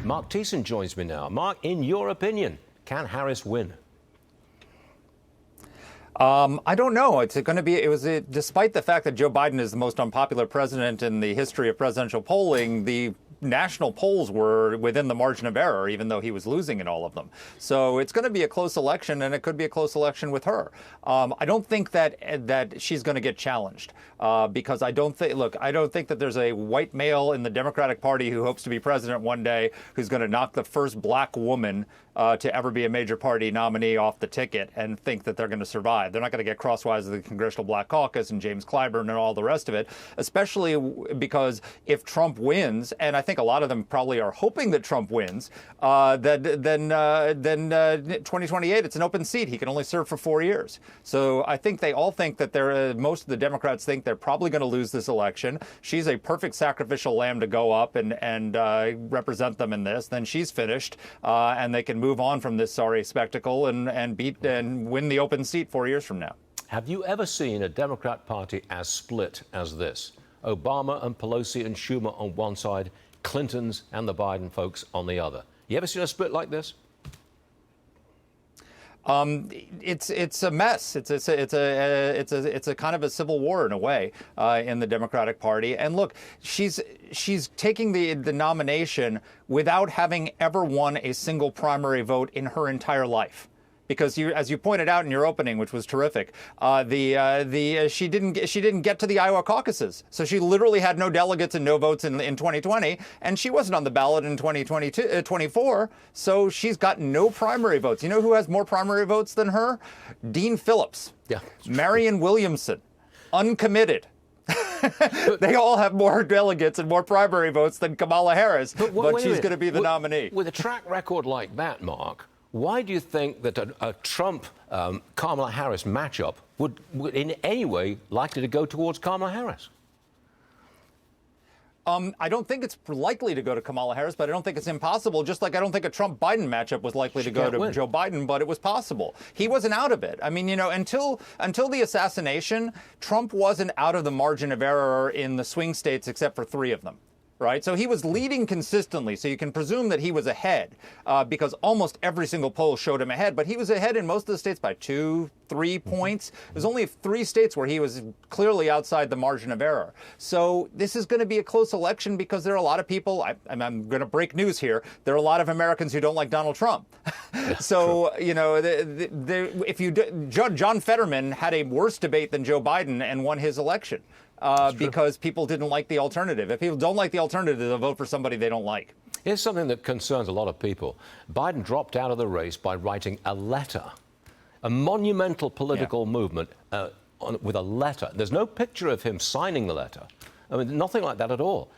Marc Thiessen joins me now. Marc, in your opinion, can Harris win? I don't know. It's going to be. Despite the fact that Joe Biden is the most unpopular president in the history of presidential polling, the national polls were within the margin of error, even though he was losing in all of them. So it's going to be a close election, and it could be a close election with her. I don't think that she's going to get challenged because I don't think. Look, I don't think that there's a white male in the Democratic Party who hopes to be president one day who's going to knock the first black woman to ever be a major party nominee off the ticket and think that they're going to survive. They're not going to get crosswise of the Congressional Black Caucus and James Clyburn and all the rest of it, especially because if Trump wins, and I think a lot of them probably are hoping that Trump wins, then 2028, it's an open seat. He can only serve for 4 years. So I think they all think that most of the Democrats think they're probably going to lose this election. She's a perfect sacrificial lamb to go up and represent them in this. Then she's finished, and they can move on from this sorry spectacle and win the open seat 4 years from now. Have you ever seen a Democrat Party as split as this? Obama and Pelosi and Schumer on one side, Clinton's and the Biden folks on the other. You ever seen a split like this? It's a mess. It's a kind of a civil war in a way in the Democratic Party. And look, she's taking the nomination without having ever won a single primary vote in her entire life. Because as you pointed out in your opening, which was terrific, she didn't get to the Iowa caucuses, so she literally had no delegates and no votes in 2020, and she wasn't on the ballot in 2024, so she's got no primary votes. You know who has more primary votes than her? Dean Phillips, Marianne Williamson, uncommitted. They all have more delegates and more primary votes than Kamala Harris, but she's going to be the nominee. With a track record like that, Mark, why do you think that a Trump-Kamala Harris matchup would in any way likely to go towards Kamala Harris? I don't think it's likely to go to Kamala Harris, but I don't think it's impossible, just like I don't think a Trump-Biden matchup was likely to go to Joe Biden, but it was possible. He wasn't out of it. I mean, you know, until the assassination, Trump wasn't out of the margin of error in the swing states except for 3 of them. Right. So he was leading consistently. So you can presume that he was ahead because almost every single poll showed him ahead. But he was ahead in most of the states by 2-3 points. There's only 3 states where he was clearly outside the margin of error. So this is going to be a close election because there are a lot of people. I'm going to break news here. There are a lot of Americans who don't like Donald Trump. So, you know, if you John Fetterman had a worse debate than Joe Biden and won his election. Because people didn't like the alternative. If people don't like the alternative, they'll vote for somebody they don't like. Here's something that concerns a lot of people. Biden dropped out of the race by writing a letter, a monumental political movement with a letter. There's no picture of him signing the letter. I mean, nothing like that at all.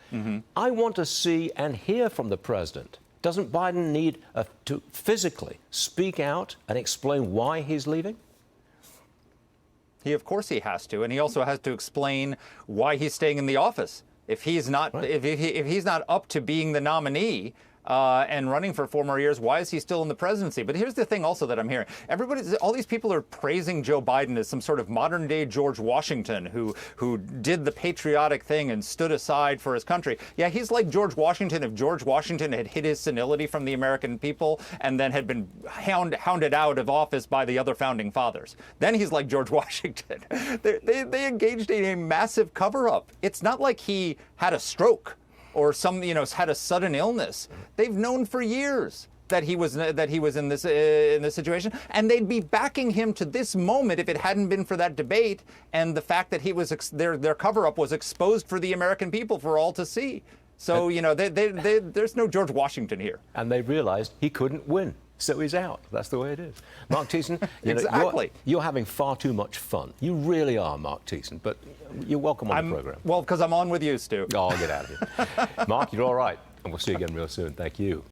I want to see and hear from the president. Doesn't Biden need to physically speak out and explain why he's leaving? Of course he has to, and he also has to explain why he's staying in the office. If he's not, if he's not up to being the nominee and running for 4 more years, why is he still in the presidency? But here's the thing also that I'm hearing. All these people are praising Joe Biden as some sort of modern-day George Washington who did the patriotic thing and stood aside for his country. Yeah, he's like George Washington if George Washington had hid his senility from the American people and then had been hounded out of office by the other founding fathers. Then he's like George Washington. They engaged in a massive cover-up. It's not like he had a stroke or had a sudden illness. They've known for years that he was in this situation, and they'd be backing him to this moment if it hadn't been for that debate and the fact that their cover-up was exposed for the American people for all to see. So there's no George Washington here. And they realized he couldn't win. So he's out. That's the way it is. Marc Thiessen, exactly. You're having far too much fun. You really are, Marc Thiessen, but you're welcome on the program. Well, because I'm on with you, Stu. Oh, get out of here. Marc, you're all right. And we'll see you again real soon. Thank you.